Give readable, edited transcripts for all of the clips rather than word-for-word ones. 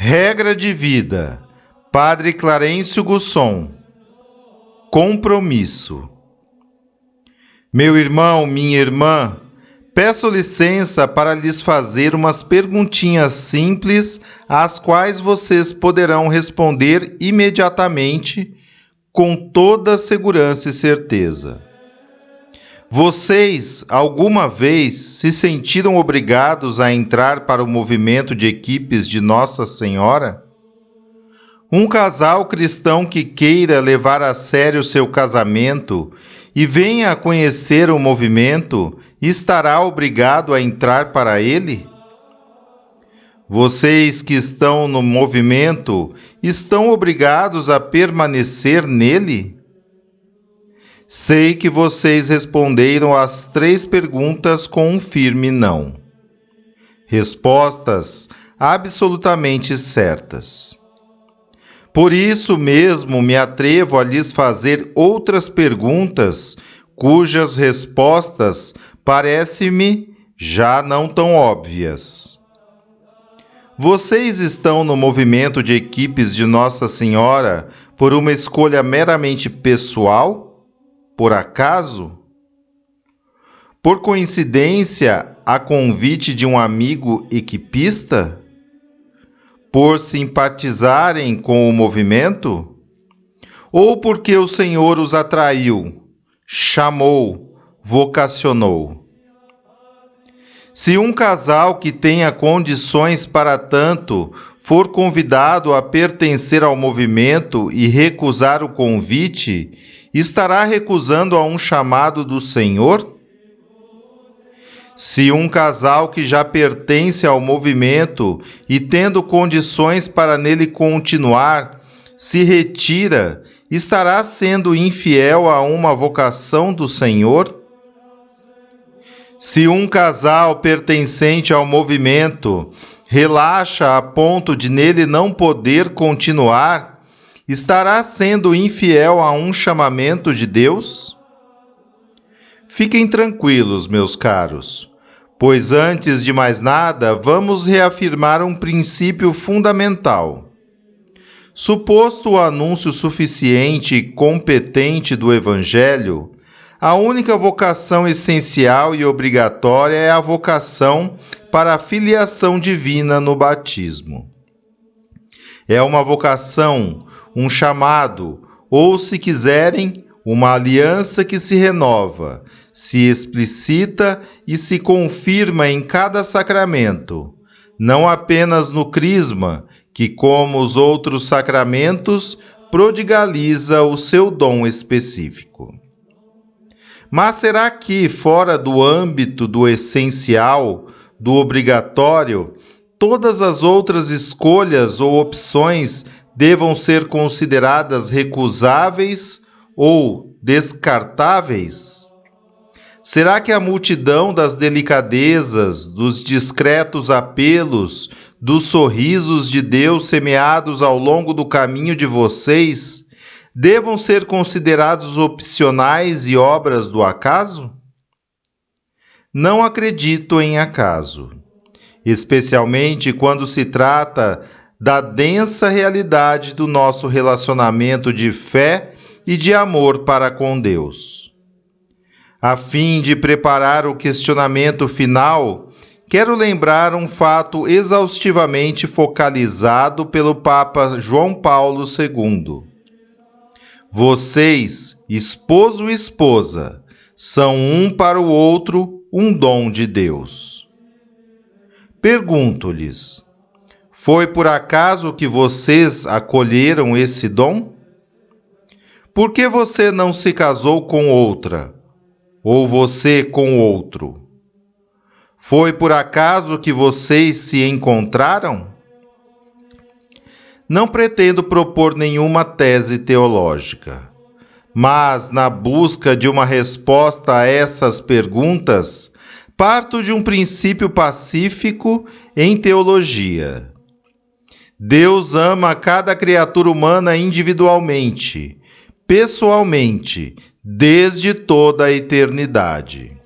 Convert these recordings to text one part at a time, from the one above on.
Regra de vida. Padre Clarencio Gusson. Compromisso. Meu irmão, minha irmã, peço licença para lhes fazer umas perguntinhas simples, às quais vocês poderão responder imediatamente, com toda segurança e certeza. Vocês, alguma vez, se sentiram obrigados a entrar para o movimento de equipes de Nossa Senhora? Um casal cristão que queira levar a sério seu casamento e venha a conhecer o movimento, estará obrigado a entrar para ele? Vocês que estão no movimento, estão obrigados a permanecer nele? Sei que vocês responderam às 3 perguntas com um firme não. Respostas absolutamente certas. Por isso mesmo me atrevo a lhes fazer outras perguntas, cujas respostas parecem-me já não tão óbvias. Vocês estão no movimento de equipes de Nossa Senhora por uma escolha meramente pessoal? Por acaso? Por coincidência, a convite de um amigo equipista? Por simpatizarem com o movimento? Ou porque o Senhor os atraiu, chamou, vocacionou? Se um casal que tenha condições para tanto for convidado a pertencer ao movimento e recusar o convite, estará recusando a um chamado do Senhor? Se um casal que já pertence ao movimento e tendo condições para nele continuar, se retira, estará sendo infiel a uma vocação do Senhor? Se um casal pertencente ao movimento relaxa a ponto de nele não poder continuar, estará sendo infiel a um chamamento de Deus? Fiquem tranquilos, meus caros, pois antes de mais nada, vamos reafirmar um princípio fundamental. Suposto o anúncio suficiente e competente do Evangelho, a única vocação essencial e obrigatória é a vocação para a filiação divina no batismo. É uma vocação, um chamado, ou, se quiserem, uma aliança que se renova, se explicita e se confirma em cada sacramento, não apenas no crisma, que, como os outros sacramentos, prodigaliza o seu dom específico. Mas será que, fora do âmbito do essencial, do obrigatório, todas as outras escolhas ou opções devam ser consideradas recusáveis ou descartáveis? Será que a multidão das delicadezas, dos discretos apelos, dos sorrisos de Deus semeados ao longo do caminho de vocês devam ser considerados opcionais e obras do acaso? Não acredito em acaso, especialmente quando se trata da densa realidade do nosso relacionamento de fé e de amor para com Deus. A fim de preparar o questionamento final, quero lembrar um fato exaustivamente focalizado pelo Papa João Paulo II. Vocês, esposo e esposa, são um para o outro um dom de Deus. Pergunto-lhes, foi por acaso que vocês acolheram esse dom? Por que você não se casou com outra? Ou você com outro? Foi por acaso que vocês se encontraram? Não pretendo propor nenhuma tese teológica, mas, na busca de uma resposta a essas perguntas, parto de um princípio pacífico em teologia. Deus ama cada criatura humana individualmente, pessoalmente, desde toda a eternidade.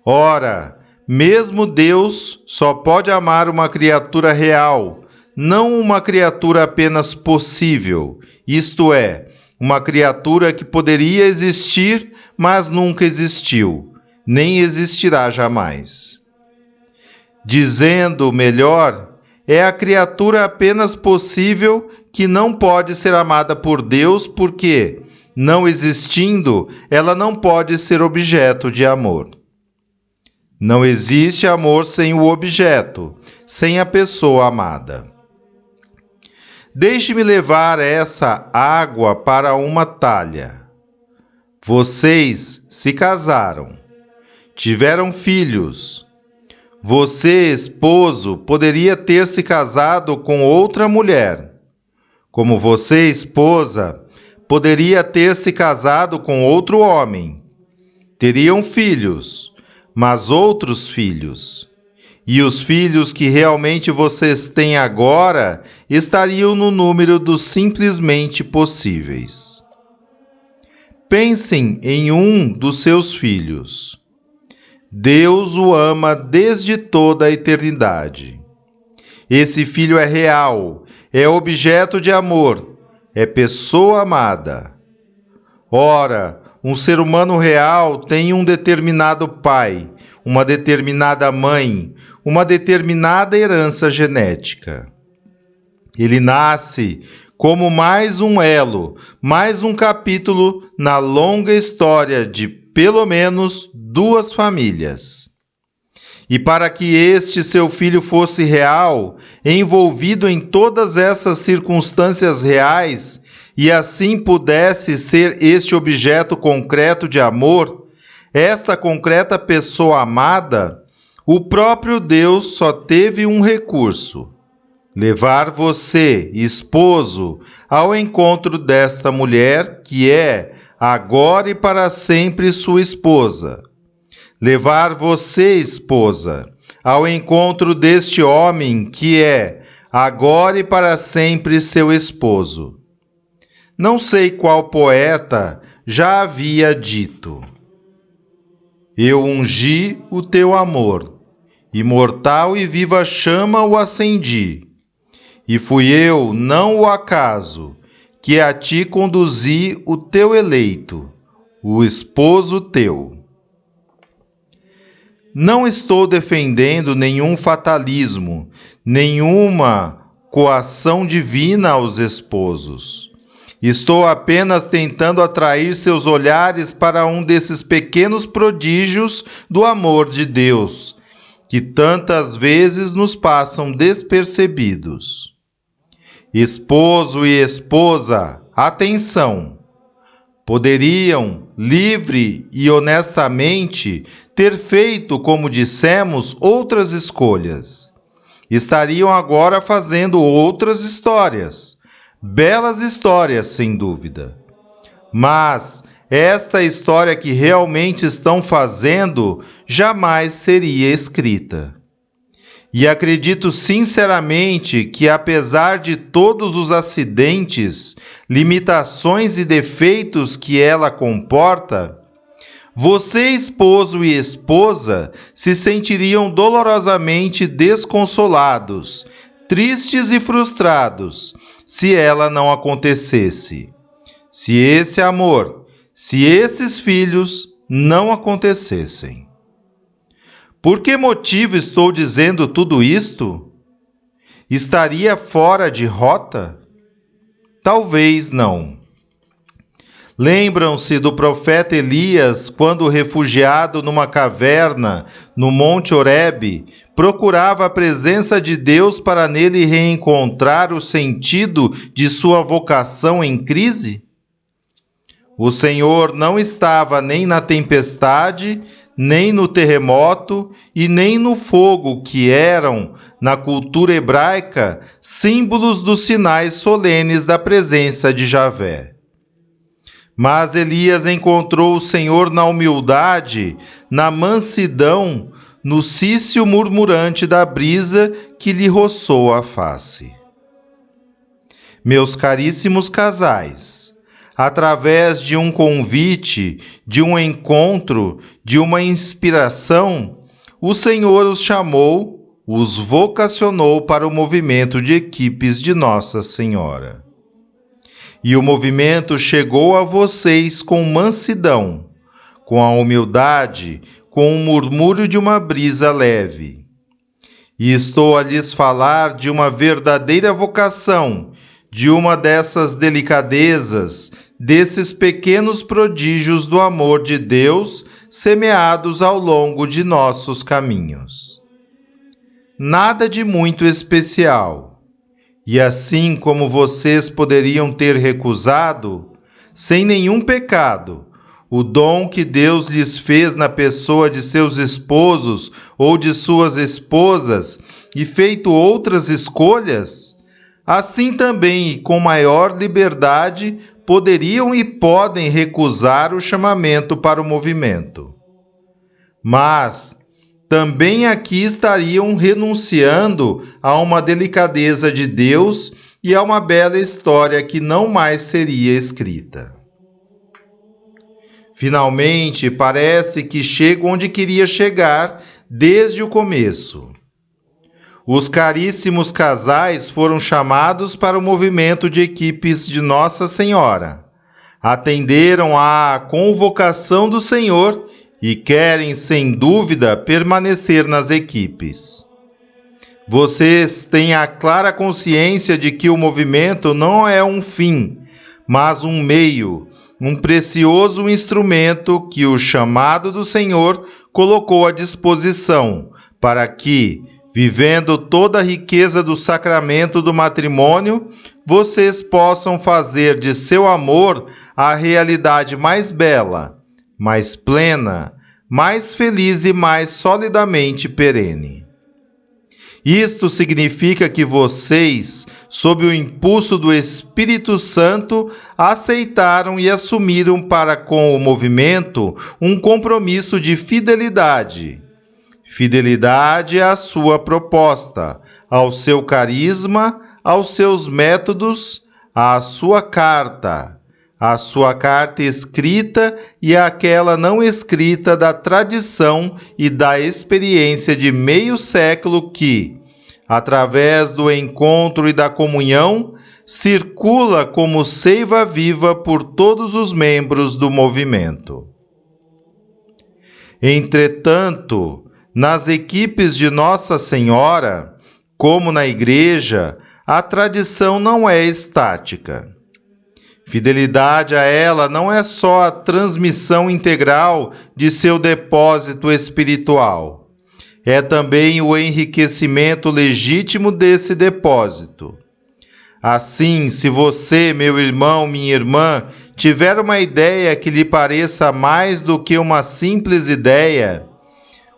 Ora, mesmo Deus só pode amar uma criatura real, não uma criatura apenas possível, isto é, uma criatura que poderia existir, mas nunca existiu, nem existirá jamais. Dizendo melhor, é a criatura apenas possível que não pode ser amada por Deus porque, não existindo, ela não pode ser objeto de amor. Não existe amor sem o objeto, sem a pessoa amada. Deixe-me levar essa água para uma talha. Vocês se casaram, tiveram filhos. Você, esposo, poderia ter se casado com outra mulher. Como você, esposa, poderia ter se casado com outro homem. Teriam filhos, mas outros filhos. E os filhos que realmente vocês têm agora estariam no número dos simplesmente possíveis. Pensem em um dos seus filhos. Deus o ama desde toda a eternidade. Esse filho é real, é objeto de amor, é pessoa amada. Ora, um ser humano real tem um determinado pai, uma determinada mãe, uma determinada herança genética. Ele nasce como mais um elo, mais um capítulo na longa história de, pelo menos, 2 famílias. E para que este seu filho fosse real, envolvido em todas essas circunstâncias reais, e assim pudesse ser este objeto concreto de amor, esta concreta pessoa amada, o próprio Deus só teve um recurso: levar você, esposo, ao encontro desta mulher que é, agora e para sempre, sua esposa. Levar você, esposa, ao encontro deste homem que é, agora e para sempre, seu esposo. Não sei qual poeta já havia dito: eu ungi o teu amor, imortal e viva chama o acendi. E fui eu, não o acaso, que a ti conduzi o teu eleito, o esposo teu. Não estou defendendo nenhum fatalismo, nenhuma coação divina aos esposos. Estou apenas tentando atrair seus olhares para um desses pequenos prodígios do amor de Deus, que tantas vezes nos passam despercebidos. Esposo e esposa, atenção! Poderiam, livre e honestamente, ter feito, como dissemos, outras escolhas. Estariam agora fazendo outras histórias. Belas histórias, sem dúvida. Mas esta história que realmente estão fazendo jamais seria escrita. E acredito sinceramente que, apesar de todos os acidentes, limitações e defeitos que ela comporta, você, esposo e esposa, se sentiriam dolorosamente desconsolados, tristes e frustrados, se ela não acontecesse. Se esse amor, se esses filhos não acontecessem. Por que motivo estou dizendo tudo isto? Estaria fora de rota? Talvez não. Lembram-se do profeta Elias, quando refugiado numa caverna no Monte Horebe, procurava a presença de Deus para nele reencontrar o sentido de sua vocação em crise? O Senhor não estava nem na tempestade, nem no terremoto e nem no fogo, que eram, na cultura hebraica, símbolos dos sinais solenes da presença de Javé. Mas Elias encontrou o Senhor na humildade, na mansidão, no cício murmurante da brisa que lhe roçou a face. Meus caríssimos casais, através de um convite, de um encontro, de uma inspiração, o Senhor os chamou, os vocacionou para o movimento de equipes de Nossa Senhora. E o movimento chegou a vocês com mansidão, com a humildade, com o murmúrio de uma brisa leve. E estou a lhes falar de uma verdadeira vocação, de uma dessas delicadezas, desses pequenos prodígios do amor de Deus semeados ao longo de nossos caminhos. Nada de muito especial. E assim como vocês poderiam ter recusado, sem nenhum pecado, o dom que Deus lhes fez na pessoa de seus esposos ou de suas esposas e feito outras escolhas, assim também e com maior liberdade poderiam e podem recusar o chamamento para o movimento. Mas também aqui estariam renunciando a uma delicadeza de Deus e a uma bela história que não mais seria escrita. Finalmente, parece que chego onde queria chegar desde o começo. Os caríssimos casais foram chamados para o movimento de equipes de Nossa Senhora. Atenderam à convocação do Senhor e querem, sem dúvida, permanecer nas equipes. Vocês têm a clara consciência de que o movimento não é um fim, mas um meio, um precioso instrumento que o chamado do Senhor colocou à disposição, para que, vivendo toda a riqueza do sacramento do matrimônio, vocês possam fazer de seu amor a realidade mais bela, mais plena, mais feliz e mais solidamente perene. Isto significa que vocês, sob o impulso do Espírito Santo, aceitaram e assumiram para com o movimento um compromisso de fidelidade. Fidelidade à sua proposta, ao seu carisma, aos seus métodos, à sua carta escrita e àquela não escrita da tradição e da experiência de meio século que, através do encontro e da comunhão, circula como seiva viva por todos os membros do movimento. Entretanto, nas equipes de Nossa Senhora, como na Igreja, a tradição não é estática. Fidelidade a ela não é só a transmissão integral de seu depósito espiritual. É também o enriquecimento legítimo desse depósito. Assim, se você, meu irmão, minha irmã, tiver uma ideia que lhe pareça mais do que uma simples ideia,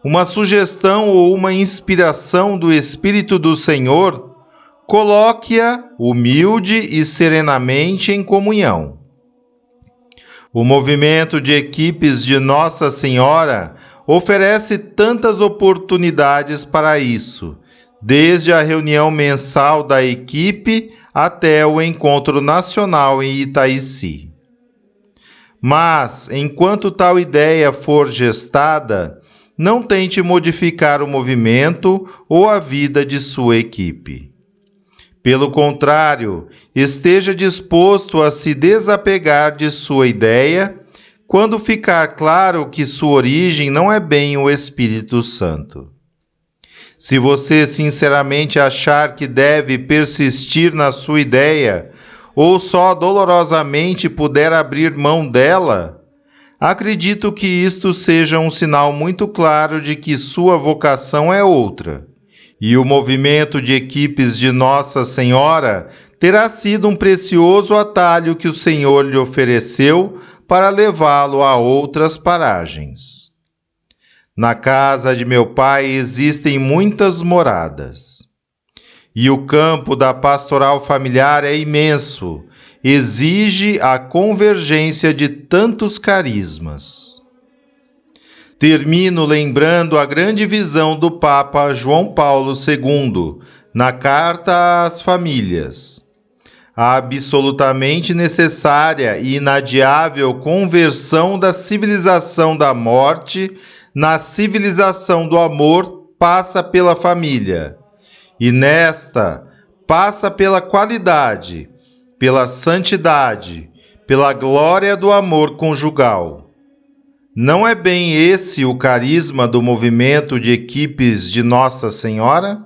uma sugestão ou uma inspiração do Espírito do Senhor, coloque-a humilde e serenamente em comunhão. O movimento de equipes de Nossa Senhora oferece tantas oportunidades para isso, desde a reunião mensal da equipe até o encontro nacional em Itaici. Mas, enquanto tal ideia for gestada, não tente modificar o movimento ou a vida de sua equipe. Pelo contrário, esteja disposto a se desapegar de sua ideia quando ficar claro que sua origem não é bem o Espírito Santo. Se você sinceramente achar que deve persistir na sua ideia ou só dolorosamente puder abrir mão dela, acredito que isto seja um sinal muito claro de que sua vocação é outra. E o movimento de equipes de Nossa Senhora terá sido um precioso atalho que o Senhor lhe ofereceu para levá-lo a outras paragens. Na casa de meu pai existem muitas moradas. E o campo da pastoral familiar é imenso, exige a convergência de tantos carismas. Termino lembrando a grande visão do Papa João Paulo II, na Carta às Famílias. A absolutamente necessária e inadiável conversão da civilização da morte na civilização do amor passa pela família, e nesta passa pela qualidade, pela santidade, pela glória do amor conjugal. Não é bem esse o carisma do movimento de equipes de Nossa Senhora?